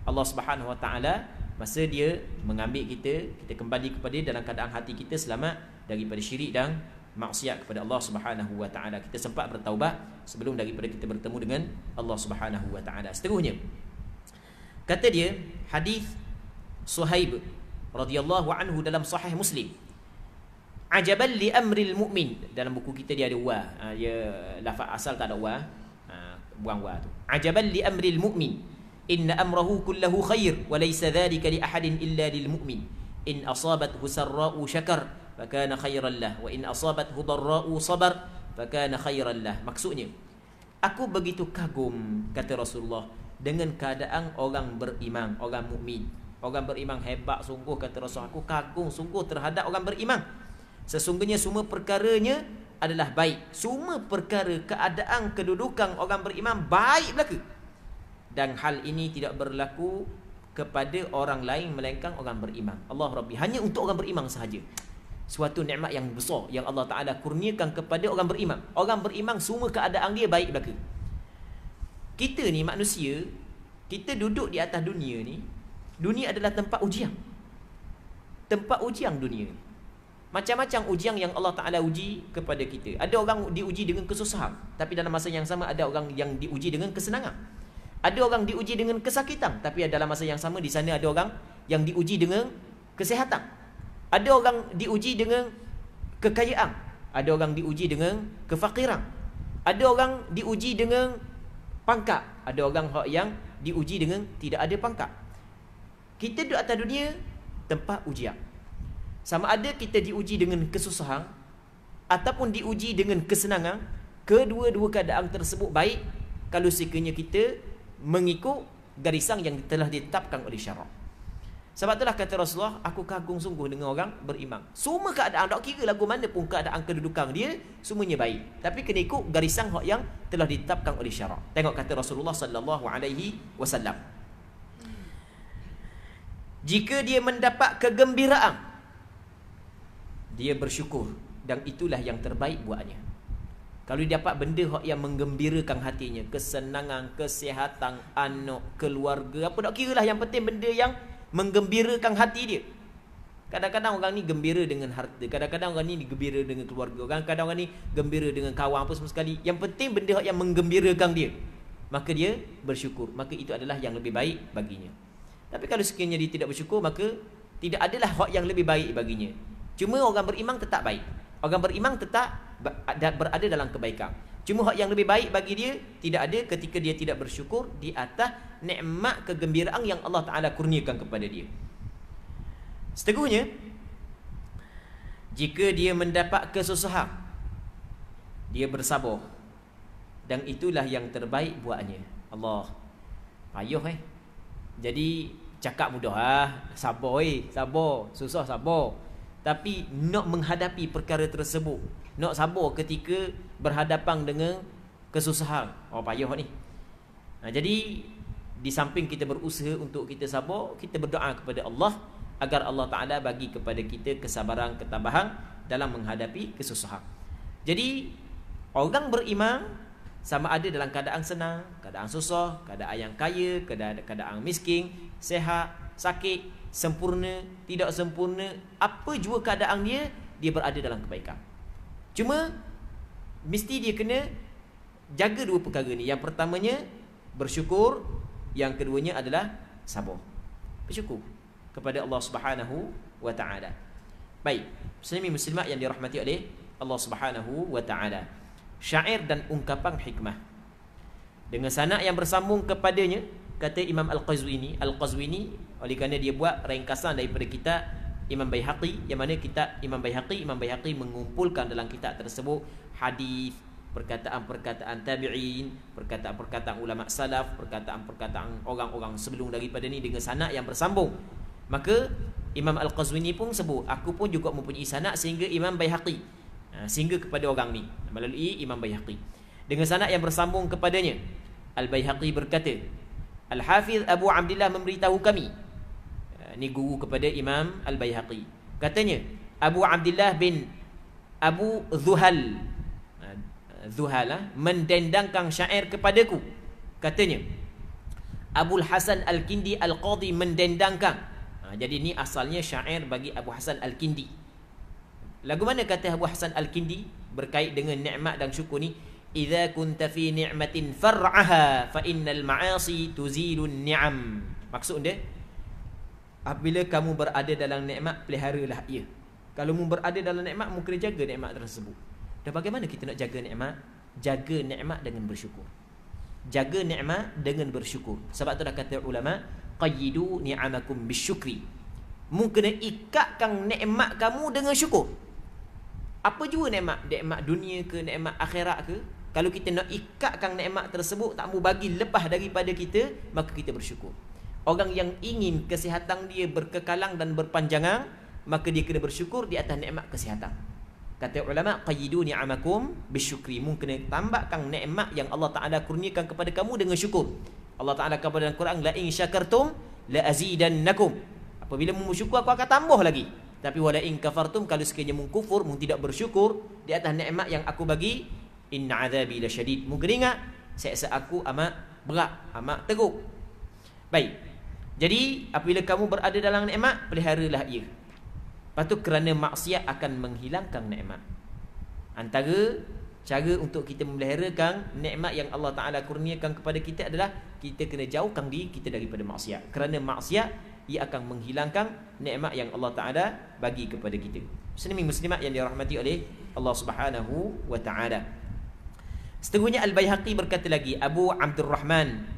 Allah Subhanahu wa Ta'ala masa dia mengambil kita, kita kembali kepada dalam keadaan hati kita selamat daripada syirik dan maksiat kepada Allah Subhanahu wa Ta'ala. Kita sempat bertaubat sebelum daripada kita bertemu dengan Allah Subhanahu wa Ta'ala. Seterusnya, kata dia, hadis Suhaib radhiyallahu anhu dalam Sahih Muslim. Ajaban li amril mu'min. Dalam buku kita dia ada wa. Lafaz asal tak ada wa. Buang wa tu. Ajaban li amril mu'min. Inna amrahu kullahu khair wa laysa dhalika li ahadin illa lil mu'min. In asabathu sarra'u syakar fakana khairan lah, wa in asabathu dharra'u sabar fakana khairan lah. Maksudnya, aku begitu kagum, kata Rasulullah, dengan keadaan orang beriman, orang mukmin. Orang beriman hebat sungguh, kata Rasulullah. Aku kagum sungguh terhadap orang beriman. Sesungguhnya semua perkaranya adalah baik. Semua perkara, keadaan, kedudukan orang beriman baik berlaku. Dan hal ini tidak berlaku kepada orang lain melainkan orang beriman. Allah Rabbi, hanya untuk orang beriman sahaja. Suatu nikmat yang besar yang Allah Ta'ala kurniakan kepada orang beriman. Orang beriman semua keadaan dia baik berlaku. Kita ni manusia, kita duduk di atas dunia ni. Dunia adalah tempat ujian. Tempat ujian dunia ni. Macam-macam ujian yang Allah Ta'ala uji kepada kita. Ada orang diuji dengan kesusahan, tapi dalam masa yang sama ada orang yang diuji dengan kesenangan. Ada orang diuji dengan kesakitan, tapi dalam masa yang sama di sana ada orang yang diuji dengan kesihatan. Ada orang diuji dengan kekayaan. Ada orang diuji dengan kefakiran. Ada orang diuji dengan pangkat. Ada orang yang diuji dengan tidak ada pangkat. Kita duduk atas dunia, tempat ujian. Sama ada kita diuji dengan kesusahan ataupun diuji dengan kesenangan, kedua-dua keadaan tersebut baik kalau sekiranya kita mengikut garisan yang telah ditetapkan oleh syarak. Sebab itulah kata Rasulullah, aku kagum sungguh dengan orang beriman. Semua keadaan, tak kira lagu mana pun keadaan kedudukan dia, semuanya baik. Tapi kena ikut garisan yang telah ditetapkan oleh syarak. Tengok kata Rasulullah sallallahu alaihi wasallam. Jika dia mendapat kegembiraan, dia bersyukur, dan itulah yang terbaik buatnya. Kalau dia dapat benda yang menggembirakan hatinya, kesenangan, kesihatan, anak, keluarga, apa tak kira lah, yang penting benda yang menggembirakan hati dia. Kadang-kadang orang ni gembira dengan harta, kadang-kadang orang ni gembira dengan keluarga, kadang-kadang orang ni gembira dengan kawan apa semua sekali. Yang penting benda yang menggembirakan dia, maka dia bersyukur, maka itu adalah yang lebih baik baginya. Tapi kalau sekiranya dia tidak bersyukur, maka tidak adalah hak yang lebih baik baginya. Cuma orang beriman tetap baik, orang beriman tetap berada dalam kebaikan. Cuma hak yang lebih baik bagi dia tidak ada ketika dia tidak bersyukur di atas nikmat kegembiraan yang Allah Ta'ala kurniakan kepada dia. Seterusnya, jika dia mendapat kesusahan, dia bersabar, dan itulah yang terbaik buatnya. Allah, payuh Jadi cakap mudah sabar sabar, susah sabar. Tapi nak menghadapi perkara tersebut, nak sabar ketika berhadapan dengan kesusahan, payah ni. Jadi di samping kita berusaha untuk kita sabar, kita berdoa kepada Allah agar Allah Ta'ala bagi kepada kita kesabaran, ketabahan dalam menghadapi kesusahan. Jadi orang beriman sama ada dalam keadaan senang, keadaan susah, keadaan yang kaya, keadaan miskin, sehat, sakit, sempurna, tidak sempurna, apa jua keadaan dia, dia berada dalam kebaikan. Cuma mesti dia kena jaga dua perkara ni. Yang pertamanya bersyukur, yang keduanya adalah sabar. Bersyukur kepada Allah Subhanahu wa Ta'ala. Baik, muslimin muslimat yang dirahmati oleh Allah Subhanahu wa Ta'ala. Syair dan ungkapan hikmah dengan sanad yang bersambung kepadanya, kata Imam Al-Qazwini. Al-Qazwini oleh kerana dia buat ringkasan daripada kitab Imam Baihaqi, yang mana kitab Imam Baihaqi mengumpulkan dalam kitab tersebut hadis, perkataan-perkataan tabi'in, perkataan-perkataan ulama salaf, perkataan-perkataan orang-orang sebelum daripada ni dengan sanad yang bersambung. Maka Imam Al-Qazwini pun sebut, aku pun juga mempunyai sanad sehingga Imam Baihaqi, sehingga kepada orang ni melalui Imam Baihaqi dengan sanad yang bersambung kepadanya. Al-Baihaqi berkata, Al-Hafiz Abu Abdillah memberitahu kami, ni guru kepada Imam Al-Baihaqi, katanya Abu Abdillah bin Abu Zuhal mendendangkan syair kepadaku. Katanya Abul Hasan Al-Kindi Al-Qadhi mendendangkan. Jadi ni asalnya syair bagi Abu Hasan Al-Kindi. Lagu mana kata Abu Hasan Al-Kindi berkait dengan nikmat dan syukur ni? Idza kunta fi ni'matin far'aha fa innal ma'asi tuzilun ni'am. Maksud dia, apabila kamu berada dalam nikmat, peliharalah ia. Kalau mu berada dalam nikmat, mu kena jaga nikmat tersebut. Dan bagaimana kita nak jaga nikmat? Jaga nikmat dengan bersyukur. Jaga nikmat dengan bersyukur. Sebab tu dah kata ulama, qayyidu ni'amakum bisyukri. Mu kena ikatkan nikmat kamu dengan syukur. Apa jua nikmat, nikmat dunia ke, nikmat akhirat ke, kalau kita nak ikatkan nikmat tersebut, tak mau bagi lepas daripada kita, maka kita bersyukur. Orang yang ingin kesihatan dia berkekalang dan berpanjangan, maka dia kena bersyukur di atas nikmat kesihatan. Kata ulama, qayyidu ni'amakum bisyukri. Mu kena tambahkan nikmat yang Allah Ta'ala kurniakan kepada kamu dengan syukur. Allah Ta'ala kata dalam Quran, la in syakartum la azidannakum. Apabila mu bersyukur, aku akan tambah lagi. Tapi wala in kafartum, kalau sekiranya mu kufur, mu tidak bersyukur di atas nikmat yang aku bagi, inna azabi lasyadid. Mu kena ingat, siksa aku amat berat, amat teruk. Baik. Jadi apabila kamu berada dalam nikmat, peliharalah ia. Lepas tu kerana maksiat akan menghilangkan nikmat. Antara cara untuk kita memeliharakan nikmat yang Allah Ta'ala kurniakan kepada kita adalah kita kena jauhkan diri kita daripada maksiat. Kerana maksiat, ia akan menghilangkan nikmat yang Allah Ta'ala bagi kepada kita. Muslimin muslimat yang dirahmati oleh Allah Subhanahu wa Ta'ala. Seterusnya Al-Baihaqi berkata lagi, Abu Abdurrahman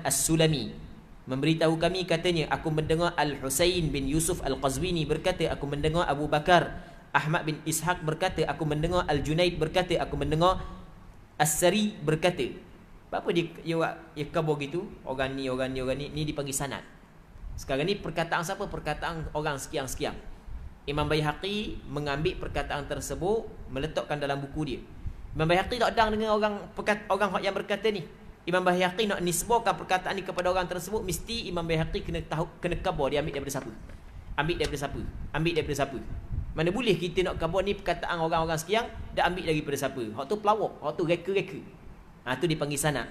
As-Sulami memberitahu kami, katanya, aku mendengar Al-Husain bin Yusuf Al-Qazwini berkata, aku mendengar Abu Bakar Ahmad bin Ishaq berkata, aku mendengar Al-Junaid berkata, aku mendengar As-Sari berkata. Apa dia khabar gitu? Orang ni dipanggil sanad. Sekarang ni perkataan siapa? Perkataan orang sekian-sekian. Imam Baihaqi mengambil perkataan tersebut, meletakkan dalam buku dia. Imam Baihaqi tak dang dengan orang yang berkata ni. Imam Baihaqi nak nisbahkan perkataan ni kepada orang tersebut, mesti Imam Baihaqi kena khabar dia ambil daripada siapa. Ambil daripada siapa. Mana boleh kita nak khabar ni perkataan orang-orang sekian, dah ambil daripada siapa. Hak tu pelawak, hak tu reka-reka. Tu dipanggil sanad.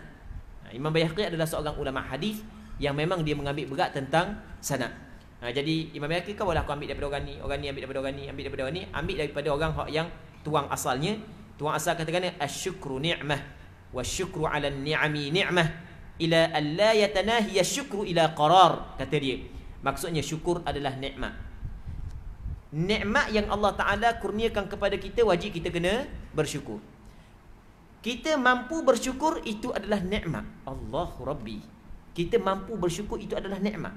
Imam Baihaqi adalah seorang ulama hadis yang memang dia mengambil berat tentang sanad. Jadi Imam Baihaqi kan boleh aku ambil daripada orang ni ambil daripada orang ni, ambil daripada orang ni, ambil daripada orang hak yang tuang asalnya. Tuang asal katakan asyukru ni'mah wa syukru 'ala ni'ami ni'mah ila an la yatanahi asyukru ila qarar, kata dia. Maksudnya syukur adalah nikmat. Nikmat yang Allah Taala kurniakan kepada kita, wajib kita kena bersyukur. Kita mampu bersyukur, itu adalah nikmat. Allahu Rabbi. Kita mampu bersyukur, itu adalah nikmat.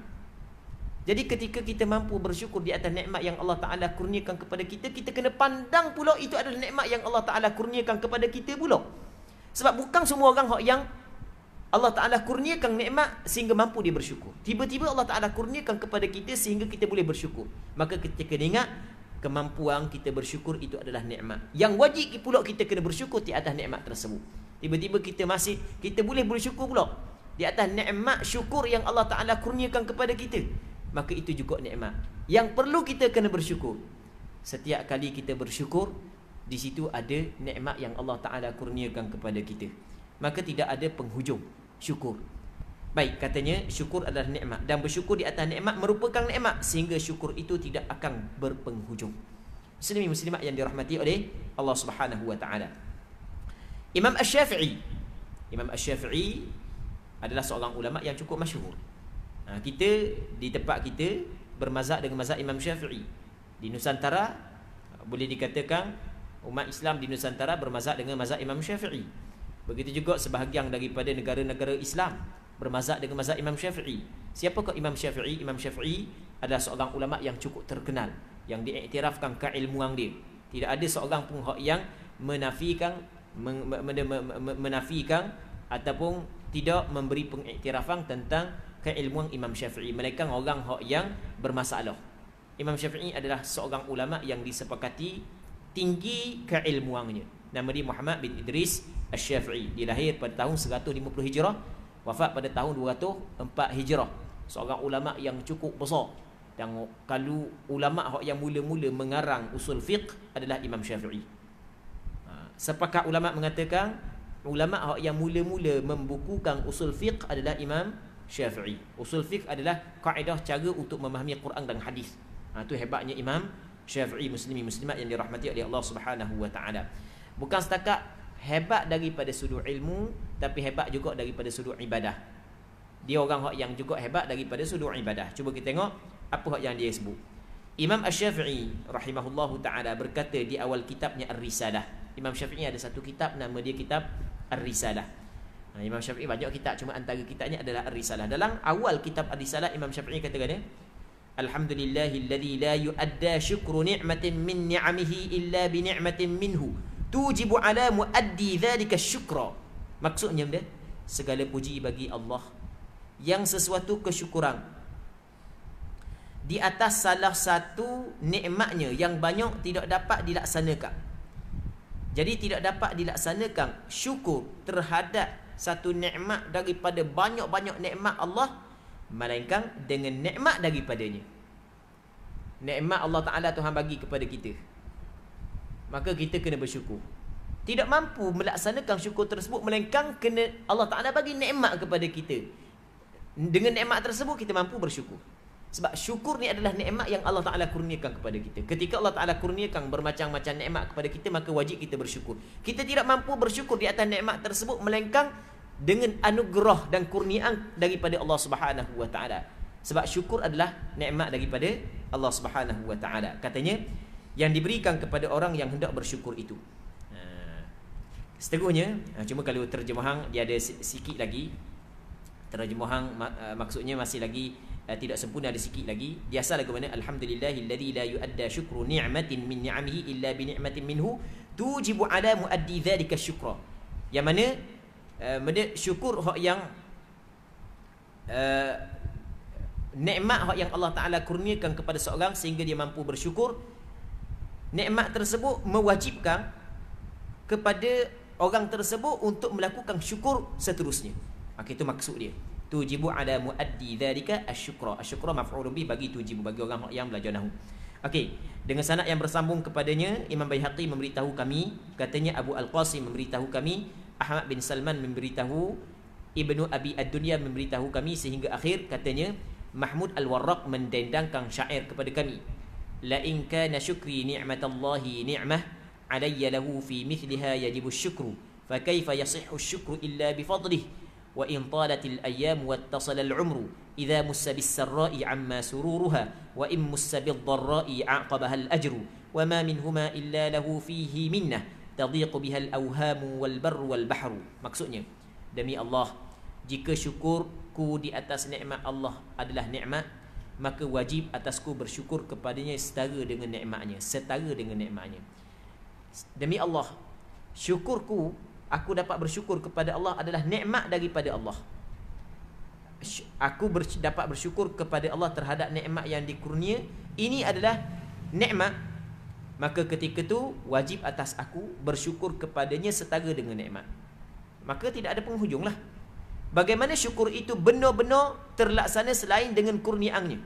Jadi ketika kita mampu bersyukur di atas nikmat yang Allah Ta'ala kurniakan kepada kita, kita kena pandang pula itu adalah nikmat yang Allah Ta'ala kurniakan kepada kita pula. Sebab bukan semua orang yang Allah Ta'ala kurniakan nikmat sehingga mampu dia bersyukur. Tiba-tiba Allah Ta'ala kurniakan kepada kita sehingga kita boleh bersyukur. Maka kita kena ingat, kemampuan kita bersyukur itu adalah nikmat. Yang wajib pula kita kena bersyukur di atas nikmat tersebut. Tiba-tiba kita boleh bersyukur pula di atas nikmat syukur yang Allah Ta'ala kurniakan kepada kita. Maka itu juga nikmat yang perlu kita kena bersyukur. Setiap kali kita bersyukur, di situ ada nikmat yang Allah Ta'ala kurniakan kepada kita. Maka tidak ada penghujung syukur. Baik, katanya syukur adalah nikmat, dan bersyukur di atas nikmat merupakan nikmat, sehingga syukur itu tidak akan berpenghujung. Muslimin muslimat yang dirahmati oleh Allah Subhanahu wa Ta'ala. Imam Asy-Syafi'i adalah seorang ulama yang cukup masyhur. Kita di tempat kita bermazhab dengan mazhab Imam Syafi'i. Di Nusantara boleh dikatakan umat Islam di Nusantara bermazhab dengan mazhab Imam Syafi'i. Begitu juga sebahagian daripada negara-negara Islam bermazhab dengan mazhab Imam Syafi'i. Siapakah Imam Syafi'i? Imam Syafi'i adalah seorang ulama yang cukup terkenal, yang diiktirafkan keilmuan dia. Tidak ada seorang pun yang menafikan ataupun tidak memberi pengiktirafan tentang keilmuan Imam Syafi'i, melainkan orang yang bermasalah. Imam Syafi'i adalah seorang ulama yang disepakati tinggi keilmuannya. Nama dia Muhammad bin Idris Asy-Syafi'i. Dia lahir pada tahun 150 Hijrah, wafat pada tahun 204 Hijrah. Seorang ulama yang cukup besar. Dan kalau ulama yang mula-mula mengarang usul fiqh adalah Imam Syafi'i. Sepakat ulama mengatakan ulama yang mula-mula membukukan usul fiqh adalah Imam Syafi'i. Usul fiqh adalah kaedah cara untuk memahami Quran dan hadis. Itu hebatnya Imam Syafi'i. Muslimin muslimat yang dirahmati oleh Allah Subhanahu wa Ta'ala. Bukan setakat hebat daripada sudut ilmu, tapi hebat juga daripada sudut ibadah. Dia orang yang juga hebat daripada sudut ibadah. Cuba kita tengok apa yang dia sebut. Imam Asy-Syafi'i rahimahullahu ta'ala berkata di awal kitabnya Ar-Risalah. Imam Syafi'i ada satu kitab, nama dia kitab Ar-Risalah. Imam Syafi'i banyak kitab, cuma antara kitabnya adalah Ar-Risalah. Dalam awal kitab Ar-Risalah, Imam Syafi'i katakan, Alhamdulillahilladzi la yu'adda syukru ni'matin min ni'amihi illa bi ni'matin minhu tujibu ala muaddi dzalika syukra. Maksudnya benda, segala puji bagi Allah yang sesuatu kesyukuran di atas salah satu nikmatnya yang banyak tidak dapat dilaksanakan. Jadi tidak dapat dilaksanakan syukur terhadap satu nikmat daripada banyak-banyak nikmat Allah, melainkan dengan nikmat daripadanya. Nikmat Allah Ta'ala Tuhan bagi kepada kita, maka kita kena bersyukur. Tidak mampu melaksanakan syukur tersebut, melainkan kena Allah Ta'ala bagi nikmat kepada kita. Dengan nikmat tersebut kita mampu bersyukur. Sebab syukur ni adalah nikmat yang Allah Ta'ala kurniakan kepada kita. Ketika Allah Ta'ala kurniakan bermacam-macam nikmat kepada kita, maka wajib kita bersyukur. Kita tidak mampu bersyukur di atas nikmat tersebut, melainkan dengan anugerah dan kurniaan daripada Allah Subhanahu wa Ta'ala. Sebab syukur adalah nikmat daripada Allah Subhanahu wa Ta'ala. Katanya, yang diberikan kepada orang yang hendak bersyukur itu. Seterusnya, cuma kalau terjemahan dia ada sikit lagi. Terjemahan maksudnya masih lagi tidak sempurna, ada sikit lagi. Dia asal lagu mana? Alhamdulillahilladzi la yu'adda syukru ni'matin min ni'amihi illa bi ni'matin minhu tujibu ala muaddi dzalika syukra. Yang mana syukur yang nikmat yang Allah Ta'ala kurniakan kepada seorang sehingga dia mampu bersyukur, nikmat tersebut mewajibkan kepada orang tersebut untuk melakukan syukur seterusnya. Maka itu maksud dia. Tujibu ala muaddi dzalika asyukra. Asyukra maf'ulun bih bagi tujibu, bagi orang yang belajar nahwu. Okey, dengan sanad yang bersambung kepadanya, Imam Baihaqi memberitahu kami, katanya Abu Al-Qasim memberitahu kami, Ahmad bin Salman memberitahu, Ibnu Abi Ad-Dunya memberitahu kami, sehingga akhir katanya Mahmud Al-Warraq mendendangkan syair kepada kami. La in kana syukri ni'matallahi ni'mah alayya lahu fi mithliha yajibu syukru fa kaifa yasihhu syukru illa bi fadlih wa in talatil ayyam wattasala al-umru idza mussa bis-sarra'i amma sururuha wa in mussa bid-dharra'i aqabaha al-ajru wa ma minhuma illa lahu fihi minnah tadhiqu biha al-awhamu wal-barru wal-bahru. Maksudnya, demi Allah, jika syukurku di atas nikmat Allah adalah nikmat, maka wajib atasku bersyukur kepadanya setara dengan nikmatnya, demi Allah, syukurku, aku dapat bersyukur kepada Allah adalah nikmat daripada Allah. Aku dapat bersyukur kepada Allah terhadap nikmat yang dikurnia. Ini adalah nikmat. Maka ketika itu wajib atas aku bersyukur kepadanya setara dengan nikmat. Maka tidak ada penghujung lah. Bagaimana syukur itu benar-benar terlaksana selain dengan kurniaannya?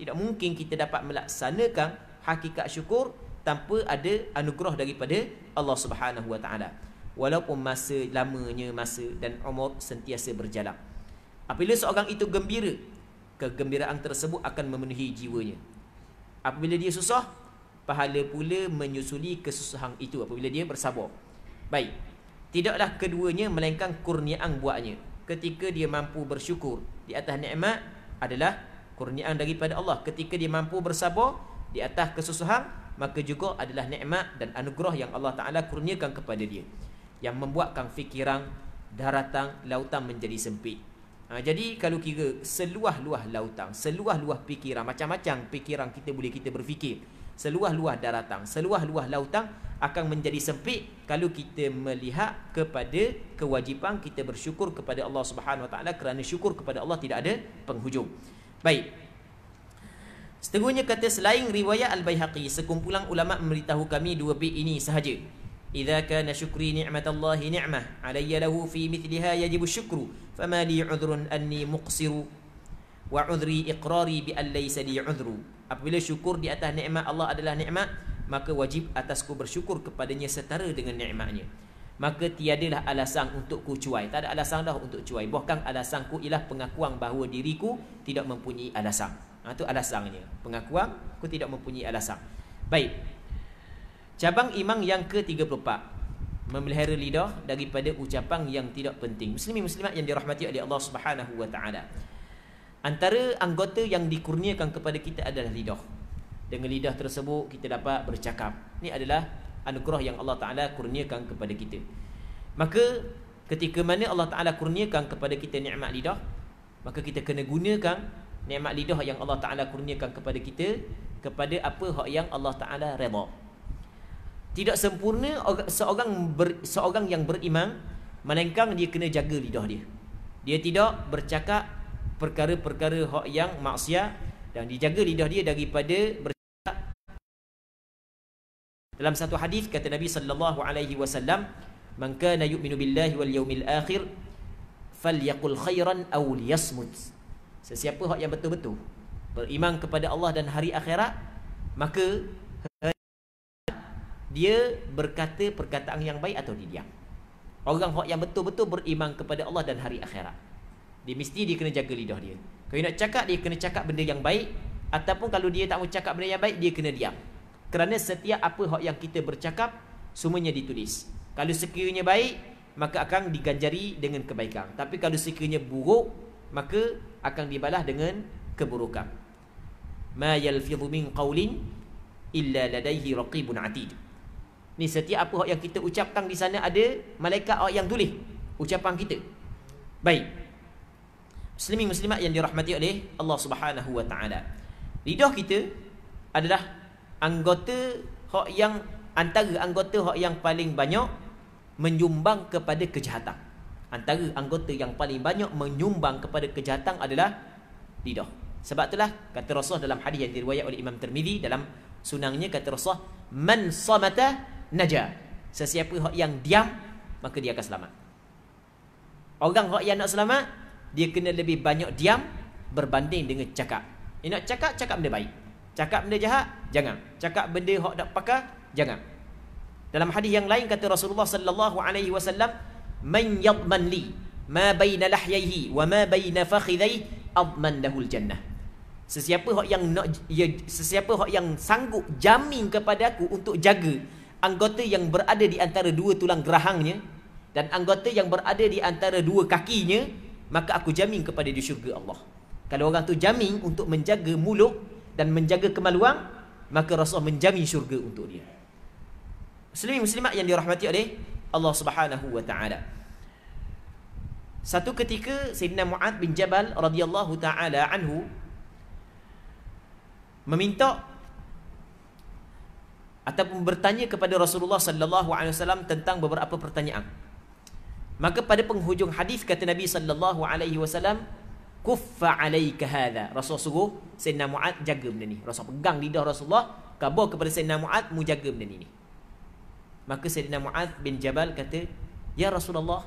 Tidak mungkin kita dapat melaksanakan hakikat syukur tanpa ada anugerah daripada Allah Subhanahu Wa Taala. Walaupun masa lamanya masa dan umur sentiasa berjalan. Apabila seorang itu gembira, kegembiraan tersebut akan memenuhi jiwanya. Apabila dia susah, pahala pula menyusuli kesusahan itu apabila dia bersabar. Baik, tidaklah keduanya melainkan kurniaan buatnya. Ketika dia mampu bersyukur di atas nikmat adalah kurniaan daripada Allah. Ketika dia mampu bersabar di atas kesusahan, maka juga adalah nikmat dan anugerah yang Allah Ta'ala kurniakan kepada dia, yang membuatkan fikiran, daratan, lautan menjadi sempit. Jadi kalau kira seluah-luah lautan, seluah-luah fikiran, macam-macam fikiran kita boleh kita berfikir, seluah-luah daratan, seluah-luah lautan akan menjadi sempit kalau kita melihat kepada kewajipan kita bersyukur kepada Allah Subhanahu Wa Taala, kerana syukur kepada Allah tidak ada penghujung. Baik. Seterusnya kata, selain riwayat Al-Baihaqi, sekumpulan ulama memberitahu kami dua bait ini sahaja. Idza kana syukri ni'matallahi ni'mah alayya lahu fi mithliha yajibu syukru fama li 'udhrun anni muqsiru wa 'udhri iqrari bi an laysa li 'udhru. Apabila syukur di atas nikmat Allah adalah nikmat, maka wajib atasku bersyukur kepadanya setara dengan nikmatnya. Maka tiadalah alasan untuk ku cuai. Tak ada alasan dah untuk cuai. Bahkan alasanku ialah pengakuan bahawa diriku tidak mempunyai alasan. Itu alasannya. Pengakuan ku tidak mempunyai alasan. Baik. Cabang iman yang ke-34, memelihara lidah daripada ucapan yang tidak penting. Muslimin muslimat yang dirahmati oleh Allah Subhanahu Wa Taala. Antara anggota yang dikurniakan kepada kita adalah lidah. Dengan lidah tersebut kita dapat bercakap. Ini adalah anugerah yang Allah Ta'ala kurniakan kepada kita. Maka ketika mana Allah Ta'ala kurniakan kepada kita nikmat lidah, maka kita kena gunakan nikmat lidah yang Allah Ta'ala kurniakan kepada kita kepada apa yang Allah Ta'ala redha. Tidak sempurna seorang yang beriman, melainkan dia kena jaga lidah dia. Dia tidak bercakap perkara-perkara hak yang maksiat, dan dijaga lidah dia daripada bercakap. Dalam satu hadis kata Nabi sallallahu alaihi wasallam, "Man kana yu'minu billahi wal yawmil akhir falyaqul khairan aw liyasmut." Sesiapa hak yang betul-betul beriman kepada Allah dan hari akhirat, maka dia berkata perkataan yang baik atau dia diam. Orang yang betul-betul beriman kepada Allah dan hari akhirat, dia mesti dia kena jaga lidah dia. Kalau nak cakap, dia kena cakap benda yang baik, ataupun kalau dia tak mau cakap benda yang baik, dia kena diam. Kerana setiap apa yang kita bercakap, semuanya ditulis. Kalau sekiranya baik, maka akan diganjari dengan kebaikan. Tapi kalau sekiranya buruk, maka akan dibalas dengan keburukan. Ma yalfidhu min qawlin illa ladaihi raqibun atid. Ni setiap apa yang kita ucapkan di sana ada malaikat yang tulis ucapan kita. Baik. Muslimin muslimat yang dirahmati oleh Allah Subhanahu Wa Taala. Lidah kita adalah anggota yang antara anggota yang paling banyak menyumbang kepada kejahatan. Antara anggota yang paling banyak menyumbang kepada kejahatan adalah lidah. Sebab itulah kata Rasulullah dalam hadis yang diriwayat oleh Imam Tirmizi dalam sunangnya, kata Rasulullah, man samata naja. Sesiapa yang diam, maka dia akan selamat. Orang yang nak selamat, dia kena lebih banyak diam berbanding dengan cakap. Dia nak cakap, cakap benda baik. Cakap benda jahat, jangan. Cakap benda hak nak pakar, jangan. Dalam hadis yang lain kata Rasulullah sallallahu alaihi wasallam, man yadman li ma baina lahyaihi wa ma baina fakhidhaihi adman lahul jannah. Sesiapa yang sanggup jamin kepada aku untuk jaga anggota yang berada di antara dua tulang gerahangnya dan anggota yang berada di antara dua kakinya, maka aku jamin kepada dia syurga Allah. Kalau orang tu jamin untuk menjaga mulut dan menjaga kemaluan, maka Rasulullah menjamin syurga untuk dia. Muslimin muslimat yang dirahmati oleh Allah Subhanahu wa taala. Satu ketika Sayyidina Mu'adz bin Jabal radhiyallahu taala anhu meminta ataupun bertanya kepada Rasulullah sallallahu alaihi wasallam tentang beberapa pertanyaan. Maka pada penghujung hadis kata Nabi sallallahu alaihi wasallam, kuffa alaika hadha. Rasul suruh Sayyidina Mu'adz jaga benda ni. Rasul pegang lidah Rasulullah, khabar kepada Sayyidina Mu'adz mu jaga benda ni. Maka Sayyidina Mu'adz bin Jabal kata, ya Rasulullah,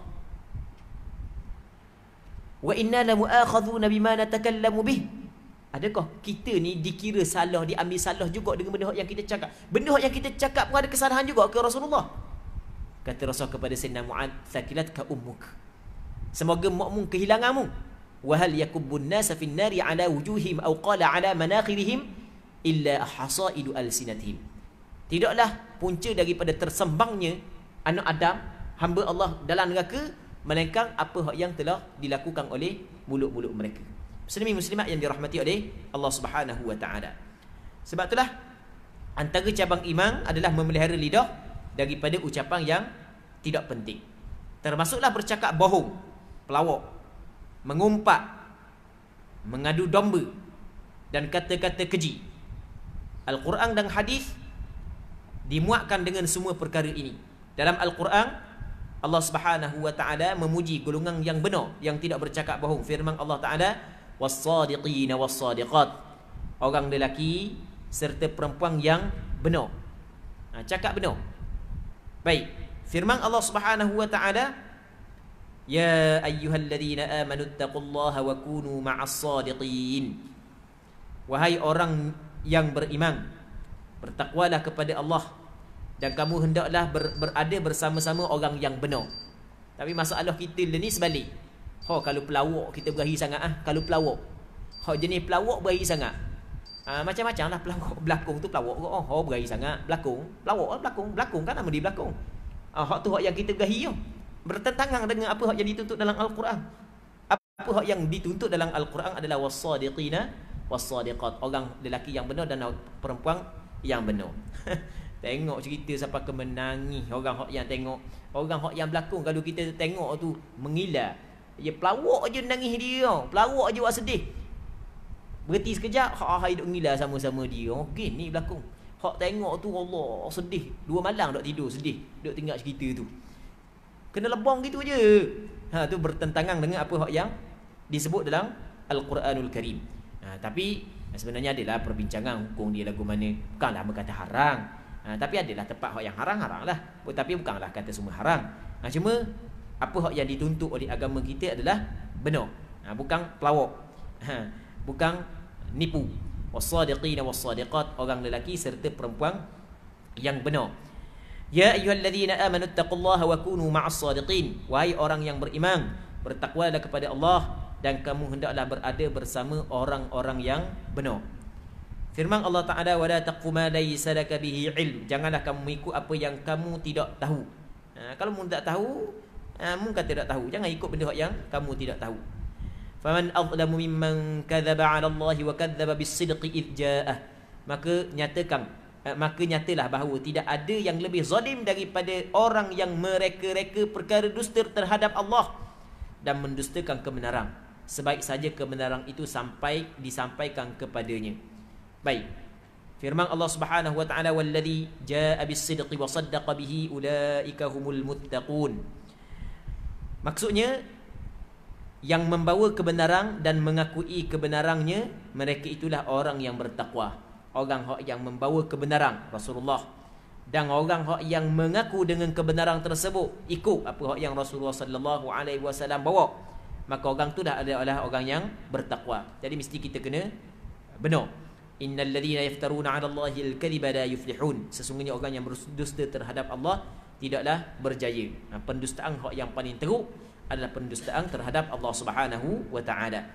wa inna la mu'akhadhuna bima natakallamu bih. Adakah kita ni dikira salah, diambil salah juga dengan benda yang kita cakap? Benda yang kita cakap pun ada kesalahan juga ke Rasulullah? Kata Rasul kepada Sayyidina Mu'adz, thaqilatka ummuk. Semoga makmu kehilanganmu. Wa hal yakubbun nasa fin nari ala wujuhim aw qala ala manakhirihim illa hasaidu alsinatihim. Tidaklah punca daripada tersembangnya anak Adam, hamba Allah dalam neraka, melainkan apa yang telah dilakukan oleh mulut-mulut mereka. Muslimin muslimat yang dirahmati oleh Allah Subhanahu wa taala. Sebab itulah antara cabang iman adalah memelihara lidah daripada ucapan yang tidak penting. Termasuklah bercakap bohong, pelawak, mengumpat, mengadu domba dan kata-kata keji. Al-Quran dan hadis dimuatkan dengan semua perkara ini. Dalam Al-Quran, Allah Subhanahu wa taala memuji golongan yang benar yang tidak bercakap bohong. Firman Allah taala, was-sadiqina was-sadiqat. Orang lelaki serta perempuan yang benar. Cakap benar. Baik. Firman Allah Subhanahu wa taala, ya ayyuhalladzina amanu taqullaha wa kunu ma'as-sadiqin. Wahai orang yang beriman, bertakwalah kepada Allah dan kamu hendaklah berada bersama-sama orang yang benar. Tapi masalah kita ni sebalik. Kalau pelawak kita berahi sangat kalau pelawak. Jenis pelawak berahi sangat. Macam-macam lah pelawak. Belakang tu pelawak ke? Berahi sangat. Belakang kan nama dia belakang. Tu yang kita berahi tu. Bertentangan dengan apa yang dituntut dalam Al-Quran. Apa yang dituntut dalam Al-Quran adalah was-sadiqina was-sadiqat. Orang lelaki yang benar dan perempuan yang benar. Tengok cerita sampai ke menangis orang yang tengok. Orang yang berlakon kalau kita tengok tu mengilah. Ya pelawak je nangis dia. Pelawak je buat sedih. Berhenti sekejap, hidup mengilah sama-sama dia. Okey ni berlakon. Tengok tu Allah sedih. 2 malam duk tidur sedih. Duk tengok cerita tu. Kena lebong gitu je. Tu bertentangan dengan apa yang disebut dalam Al-Quranul Karim. Tapi sebenarnya adalah perbincangan hukum dia lagu mana. Bukanlah berkata haram. Tapi adalah tempat yang haram-haram lah. Tapi bukanlah kata semua haram. Cuma apa yang dituntut oleh agama kita adalah benar. Bukan pelawak. Bukan nipu. Was-sadiqina was-sadiqat. Orang lelaki serta perempuan yang benar. Ya ayyuhalladzina amanu taqullaha wa kunu ma'as-sadiqin. Wahai orang yang beriman, bertakwalah kepada Allah dan kamu hendaklah berada bersama orang-orang yang benar. Firman Allah Ta'ala, wala taqfu ma laysa laka bihi ilm. Janganlah kamu mengikut apa yang kamu tidak tahu. Kalau kamu tak tahu, mungkin tidak tahu. Jangan ikut benda yang kamu tidak tahu. Faman adlamu mimman kadzaba 'ala Allah wa kadzdzaba bis-sidqi idh ja'ah. Maka nyatalah bahawa tidak ada yang lebih zalim daripada orang yang mereka-reka perkara dusta terhadap Allah dan mendustakan kebenaran. Sebaik saja kebenaran itu disampaikan kepadanya. Baik. Firman Allah Subhanahu wa taala, wallazi jaa bis-sidqi wa saddaqa bihi ulaika humul muttaqun. Maksudnya yang membawa kebenaran dan mengakui kebenarannya, mereka itulah orang yang bertakwa. Orang yang membawa kebenaran Rasulullah, dan orang yang mengaku dengan kebenaran tersebut, ikut apa yang Rasulullah sallallahu alaihi wasallam bawa, maka orang tu dah adalah orang yang bertakwa. Jadi mesti kita kena benar. Innal ladzina yaftaruna 'ala Allahi al-kadhiba la yuflihun. Sesungguhnya orang yang berdusta terhadap Allah tidaklah berjaya. Pendustaan yang paling teruk adalah pendustaan terhadap Allah Subhanahu wa taala.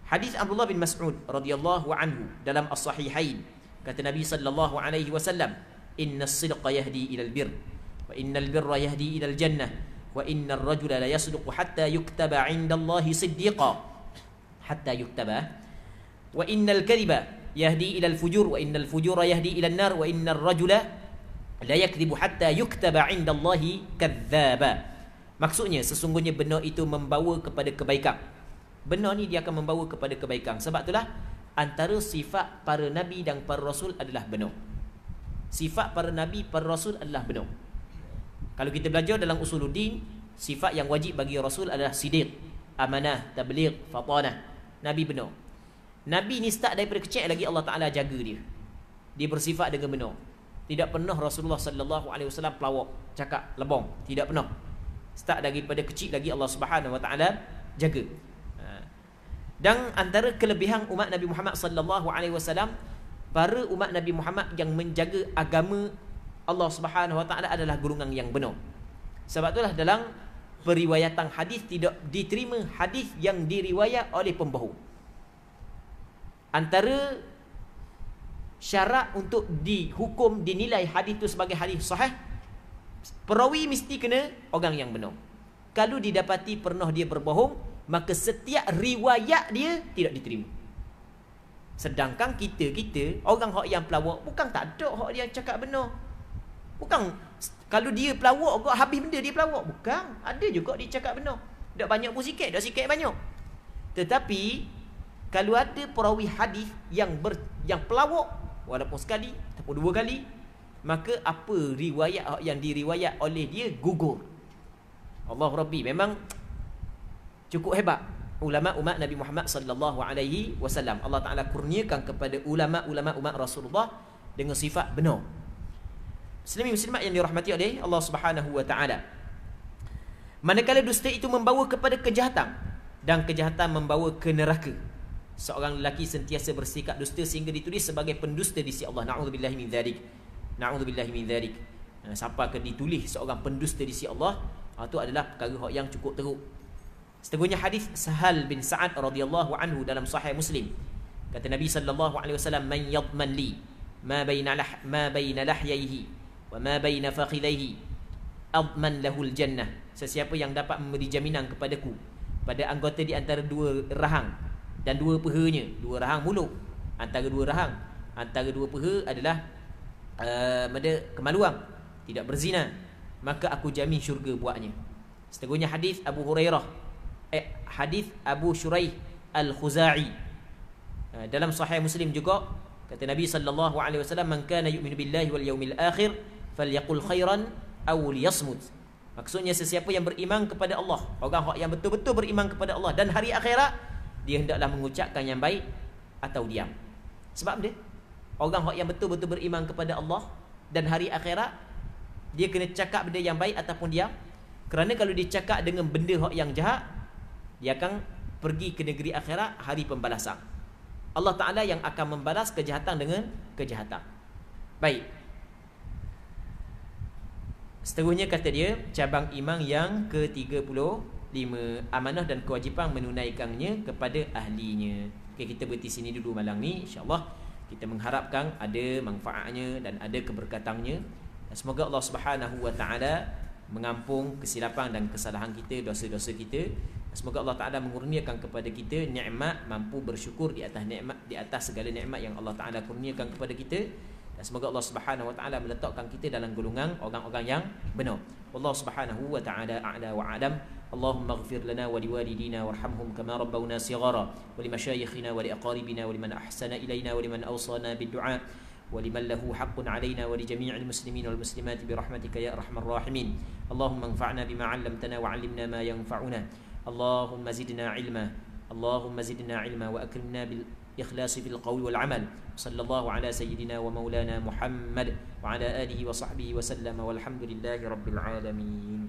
Hadis Abdullah bin Mas'ud radhiyallahu anhu dalam as-sahihain, kata Nabi sallallahu alaihi wasallam, innas sidqa yahdi ila al-birr wa innal birra yahdi ila al-jannah wa innar rajula la yasduqu hatta yuktaba 'inda Allahi siddiqa hatta yuktaba wa innal kadhiba yahdi ila al-fujur wa innal fujura yahdi ila an-nar wa innar rajula la yakdhibu hatta yuktaba 'inda Allahi kadzdzaba. Maksudnya sesungguhnya benar itu membawa kepada kebaikan. Benar ni dia akan membawa kepada kebaikan. Sebab itulah antara sifat para nabi dan para rasul adalah benar. Sifat para nabi, para rasul adalah benar. Kalau kita belajar dalam usuluddin, sifat yang wajib bagi rasul adalah sidiq, amanah, tabligh, fatanah. Nabi benar. Nabi ni start daripada kecil lagi Allah Taala jaga dia. Dia bersifat dengan benar. Tidak pernah Rasulullah sallallahu alaihi wasallam pelawak, cakap lebong, tidak pernah. Start daripada kecil lagi Allah Subhanahu wa taala jaga. Dan antara kelebihan umat Nabi Muhammad sallallahu alaihi wasallam, para umat Nabi Muhammad yang menjaga agama Allah Subhanahu wa taala adalah golongan yang benar. Sebab itulah dalam periwayatan hadis tidak diterima hadis yang diriwayat oleh pembohong. Antara syarat untuk dihukum, dinilai hadis itu sebagai hadis sahih, perawi mesti kena orang yang benar. Kalau didapati pernah dia berbohong, maka setiap riwayat dia tidak diterima. Sedangkan kita orang yang pelawak, bukan tak ada hak dia cakap benar. Bukan kalau dia pelawak kok habis benda dia pelawak, bukan. Ada juga dia cakap benar. Tak banyak pun sikit, tak sikit banyak. Tetapi kalau ada perawi hadis yang pelawak walaupun sekali ataupun dua kali, maka apa riwayat yang diriwayat oleh dia gugur. Allah Rabbi, memang cukup hebat ulama umat Nabi Muhammad sallallahu alaihi wasallam. Allah Taala kurniakan kepada ulama-ulama umat Rasulullah dengan sifat benar. Muslimin muslimat yang dirahmati oleh Allah Subhanahu wa taala. Manakala dusta itu membawa kepada kejahatan dan kejahatan membawa ke neraka, seorang lelaki sentiasa bersikap dusta sehingga ditulis sebagai pendusta di sisi Allah. Na'udzubillahi min dzalik. Na'udzubillahi min dzalik. Siapa akan ditulis seorang pendusta di sisi Allah, itu adalah perkara yang cukup teruk. Seterusnya hadis Sahal bin Sa'ad radhiyallahu anhu dalam Sahih Muslim. Kata Nabi sallallahu alaihi wasallam, "Man yadman li ma baina lahyaihi wa ma baina fakhidhaihi adman lahu al-jannah." Sesiapa yang dapat memberi jaminan kepadaku pada anggota di antara dua rahang dan dua pehanya, dua rahang mulut, antara dua rahang, antara dua peha adalah kemaluan, tidak berzina, maka aku jamin syurga buatnya. Seterusnya hadis Abu Hurairah, hadis Abu Shuraih Al-Khuzai dalam Sahih Muslim juga, kata Nabi sallallahu alaihi wasallam, "Man kana yu'minu billahi wal yawmil akhir falyaqul khairan aw liyasmut." Maksudnya sesiapa yang beriman kepada Allah, orang yang betul-betul beriman kepada Allah dan hari akhirat, dia hendaklah mengucapkan yang baik atau diam. Sebab dia orang yang betul-betul beriman kepada Allah dan hari akhirat, dia kena cakap benda yang baik ataupun diam. Kerana kalau dia cakap dengan benda yang jahat, dia akan pergi ke negeri akhirat, hari pembalasan. Allah Ta'ala yang akan membalas kejahatan dengan kejahatan. Baik. Seterusnya kata dia, cabang iman yang ke-35, amanah dan kewajipan menunaikannya kepada ahlinya. Okay, kita berhenti sini dulu malam ni. InsyaAllah kita mengharapkan ada manfaatnya dan ada keberkatannya. Semoga Allah Subhanahu wa taala mengampung kesilapan dan kesalahan kita, dosa-dosa kita. Semoga Allah Taala mengurniakan kepada kita nikmat, mampu bersyukur di atas nikmat, di atas segala nikmat yang Allah Taala kurniakan kepada kita. Dan semoga Allah Subhanahu wa taala meletakkan kita dalam golongan orang-orang yang benar. Allah Subhanahu wa taala a'la wa a'lam. Allahumma ighfir lana wa liwalidina warhamhum kama rabbawna shighara wa limashayikhina wa liaqaribina wa liman ahsana ilayna wa liman awsana bid-du'a wa liman lahu haqqun 'alaina wa li jami'il muslimin wal muslimat bi rahmatika ya arhamar rahimin. Allahumma anfa'na bima 'allamtana wa 'allimna ma yanfa'una. Allahumma zidna ilma, Allahumma zidna ilma wa akrimna bil ikhlas fil qawl wal amal. Sallallahu ala sayyidina wa maulana Muhammad wa ala alihi wa sahbihi wa sallama walhamdulillahi rabbil alamin.